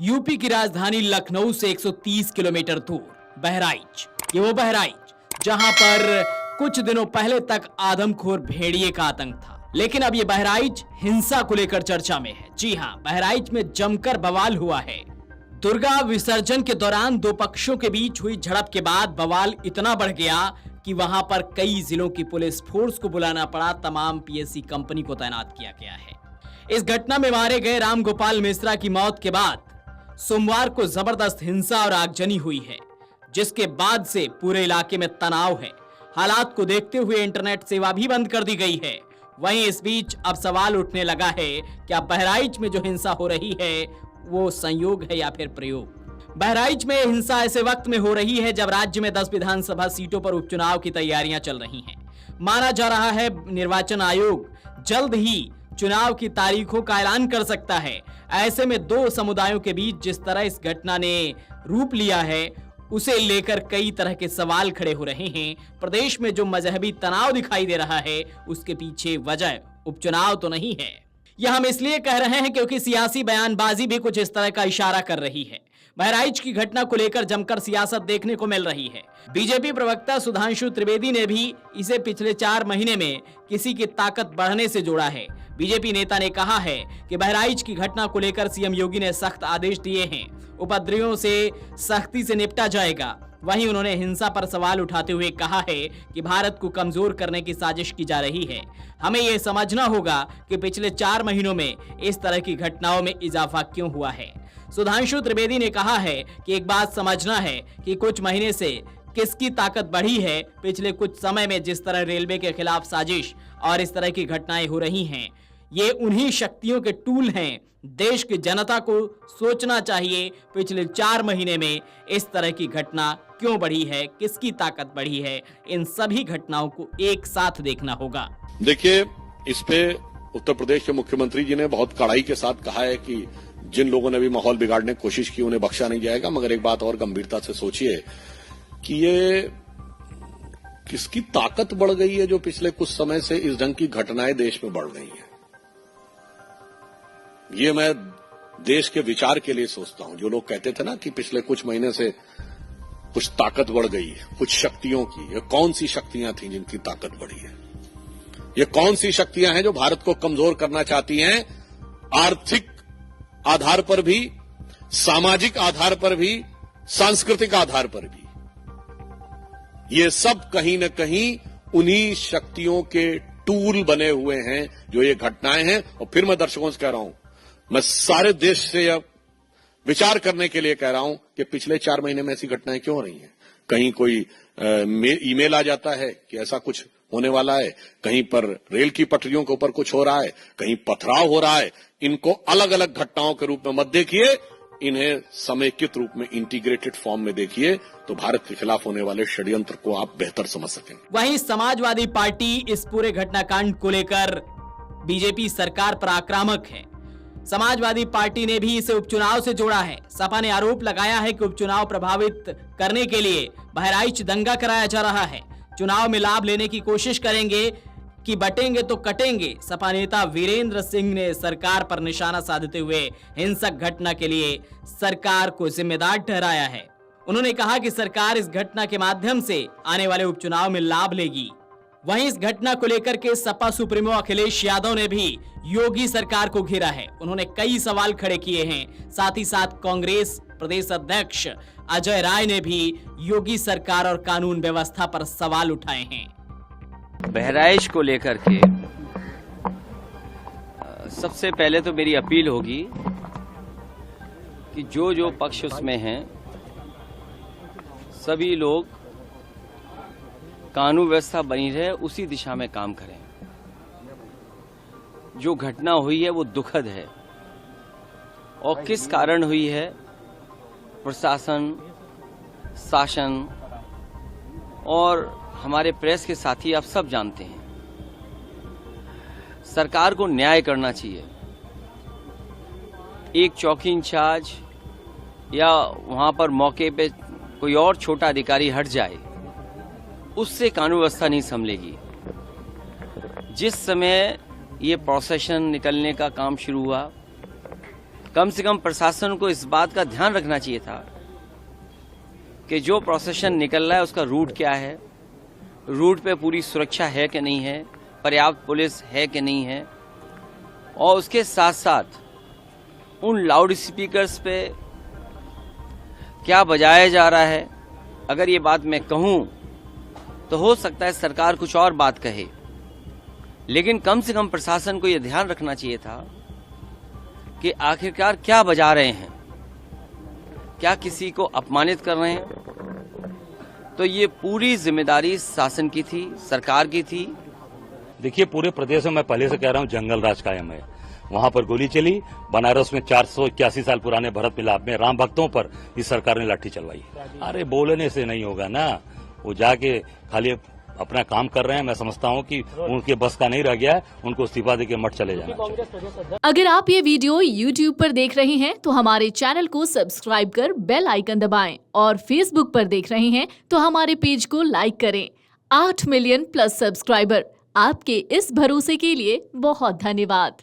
UP की राजधानी लखनऊ से 130 किलोमीटर दूर बहराइच। ये वो बहराइच जहां पर कुछ दिनों पहले तक आदमखोर भेड़िए का आतंक था, लेकिन अब ये बहराइच हिंसा को लेकर चर्चा में है। जी हां, बहराइच में जमकर बवाल हुआ है। दुर्गा विसर्जन के दौरान दो पक्षों के बीच हुई झड़प के बाद बवाल इतना बढ़ गया कि वहां पर कई जिलों की पुलिस फोर्स को बुलाना पड़ा। तमाम पीएससी कंपनी को तैनात किया गया है। इस घटना में मारे गए राम गोपाल मिश्रा की मौत के बाद सोमवार को जबरदस्त हिंसा और आगजनी हुई है, जिसके बाद से पूरे इलाके में तनाव है। हालात को देखते हुए इंटरनेट सेवा भी बंद कर दी गई है। वहीं इस बीच अब सवाल उठने लगा है कि अब बहराइच में जो हिंसा हो रही है वो संयोग है या फिर प्रयोग। बहराइच में हिंसा ऐसे वक्त में हो रही है जब राज्य में 10 विधानसभा सीटों पर उपचुनाव की तैयारियां चल रही हैं। माना जा रहा है निर्वाचन आयोग जल्द ही चुनाव की तारीखों का ऐलान कर सकता है। ऐसे में दो समुदायों के बीच जिस तरह इस घटना ने रूप लिया है, उसे लेकर कई तरह के सवाल खड़े हो रहे हैं। प्रदेश में जो मजहबी तनाव दिखाई दे रहा है, उसके पीछे वजह उपचुनाव तो नहीं है। यह हम इसलिए कह रहे हैं क्योंकि सियासी बयानबाजी भी कुछ इस तरह का इशारा कर रही है। बहराइच की घटना को लेकर जमकर सियासत देखने को मिल रही है। बीजेपी प्रवक्ता सुधांशु त्रिवेदी ने भी इसे पिछले 4 महीने में किसी की ताकत बढ़ने से जोड़ा है। बीजेपी नेता ने कहा है कि बहराइच की घटना को लेकर सीएम योगी ने सख्त आदेश दिए हैं, उपद्रवियों से सख्ती से निपटा जाएगा। वहीं उन्होंने हिंसा पर सवाल उठाते हुए कहा है कि भारत को कमजोर करने की साजिश की जा रही है। हमें यह समझना होगा कि पिछले 4 महीनों में इस तरह की घटनाओं में इजाफा क्यों हुआ है। सुधांशु त्रिवेदी ने कहा है कि एक बात समझना है कि कुछ महीने से किसकी ताकत बढ़ी है। पिछले कुछ समय में जिस तरह रेलवे के खिलाफ साजिश और इस तरह की घटनाएं हो रही हैं, ये उन्हीं शक्तियों के टूल हैं। देश की जनता को सोचना चाहिए पिछले 4 महीने में इस तरह की घटना क्यों बढ़ी है, किसकी ताकत बढ़ी है। इन सभी घटनाओं को एक साथ देखना होगा। देखिए, इस पे उत्तर प्रदेश के मुख्यमंत्री जी ने बहुत कड़ाई के साथ कहा है कि जिन लोगों ने भी माहौल बिगाड़ने की कोशिश की उन्हें बख्शा नहीं जाएगा। मगर एक बात और गंभीरता से सोचिए कि ये किसकी ताकत बढ़ गई है जो पिछले कुछ समय से इस ढंग की घटनाएं देश में बढ़ रही हैं। ये मैं देश के विचार के लिए सोचता हूं। जो लोग कहते थे ना कि पिछले कुछ महीने से कुछ ताकत बढ़ गई है, कुछ शक्तियों की, ये कौन सी शक्तियां थी जिनकी ताकत बढ़ी है? ये कौन सी शक्तियां हैं जो भारत को कमजोर करना चाहती हैं? आर्थिक आधार पर भी, सामाजिक आधार पर भी, सांस्कृतिक आधार पर भी। ये सब कहीं न कहीं उन्हीं शक्तियों के टूल बने हुए हैं जो ये घटनाएं हैं। और फिर मैं दर्शकों से कह रहा हूं, मैं सारे देश से अब विचार करने के लिए कह रहा हूं कि पिछले 4 महीने में ऐसी घटनाएं क्यों हो रही हैं। कहीं कोई ईमेल आ जाता है कि ऐसा कुछ होने वाला है, कहीं पर रेल की पटरियों के ऊपर कुछ हो रहा है, कहीं पथराव हो रहा है। इनको अलग अलग घटनाओं के रूप में मत देखिए, इन्हें समेकित रूप में, इंटीग्रेटेड फॉर्म में देखिए, तो भारत के खिलाफ होने वाले षड्यंत्र को आप बेहतर समझ सकेंगे। वहीं समाजवादी पार्टी इस पूरे घटनाकांड को लेकर बीजेपी सरकार पर आक्रामक है। समाजवादी पार्टी ने भी इसे उपचुनाव से जोड़ा है। सपा ने आरोप लगाया है कि उपचुनाव प्रभावित करने के लिए बहराइच दंगा कराया जा रहा है। चुनाव में लाभ लेने की कोशिश करेंगे कि बटेंगे तो कटेंगे। सपा नेता वीरेंद्र सिंह ने सरकार पर निशाना साधते हुए हिंसक घटना के लिए सरकार को जिम्मेदार ठहराया है। उन्होंने कहा कि सरकार इस घटना के माध्यम से आने वाले उपचुनाव में लाभ लेगी। वहीं इस घटना को लेकर के सपा सुप्रीमो अखिलेश यादव ने भी योगी सरकार को घेरा है। उन्होंने कई सवाल खड़े किए हैं। साथ ही साथ कांग्रेस प्रदेश अध्यक्ष अजय राय ने भी योगी सरकार और कानून व्यवस्था पर सवाल उठाए हैं। बहराइच को लेकर के सबसे पहले तो मेरी अपील होगी कि जो पक्ष उसमें हैं सभी लोग कानून व्यवस्था बनी रहे उसी दिशा में काम करें। जो घटना हुई है वो दुखद है और किस कारण हुई है प्रशासन, शासन और हमारे प्रेस के साथी आप सब जानते हैं। सरकार को न्याय करना चाहिए। एक चौकी इंचार्ज या वहां पर मौके पे कोई और छोटा अधिकारी हट जाए, उससे कानून व्यवस्था नहीं संभलेगी। जिस समय ये प्रोसेशन निकलने का काम शुरू हुआ, कम से कम प्रशासन को इस बात का ध्यान रखना चाहिए था कि जो प्रोसेशन निकल रहा है उसका रूट क्या है, रूट पे पूरी सुरक्षा है कि नहीं है, पर्याप्त पुलिस है कि नहीं है, और उसके साथ साथ उन लाउड स्पीकर्स पे क्या बजाया जा रहा है। अगर ये बात मैं कहूं तो हो सकता है सरकार कुछ और बात कहे, लेकिन कम से कम प्रशासन को यह ध्यान रखना चाहिए था कि आखिरकार क्या बजा रहे हैं, क्या किसी को अपमानित कर रहे हैं। तो ये पूरी जिम्मेदारी शासन की थी, सरकार की थी। देखिए, पूरे प्रदेश में मैं पहले से कह रहा हूं जंगल राज कायम है। वहां पर गोली चली, बनारस में 481 साल पुराने भरत मिलाप में राम भक्तों पर इस सरकार ने लाठी चलवाई। अरे बोलने से नहीं होगा ना, वो जाके खाली अपना काम कर रहे हैं। मैं समझता हूं कि उनके बस का नहीं रह गया है, उनको इस्तीफा देके मठ चले जाना चाहिए। अगर आप ये वीडियो YouTube पर देख रहे हैं तो हमारे चैनल को सब्सक्राइब कर बेल आइकन दबाएं, और Facebook पर देख रहे हैं तो हमारे पेज को लाइक करें। 8 मिलियन प्लस सब्सक्राइबर, आपके इस भरोसे के लिए बहुत धन्यवाद।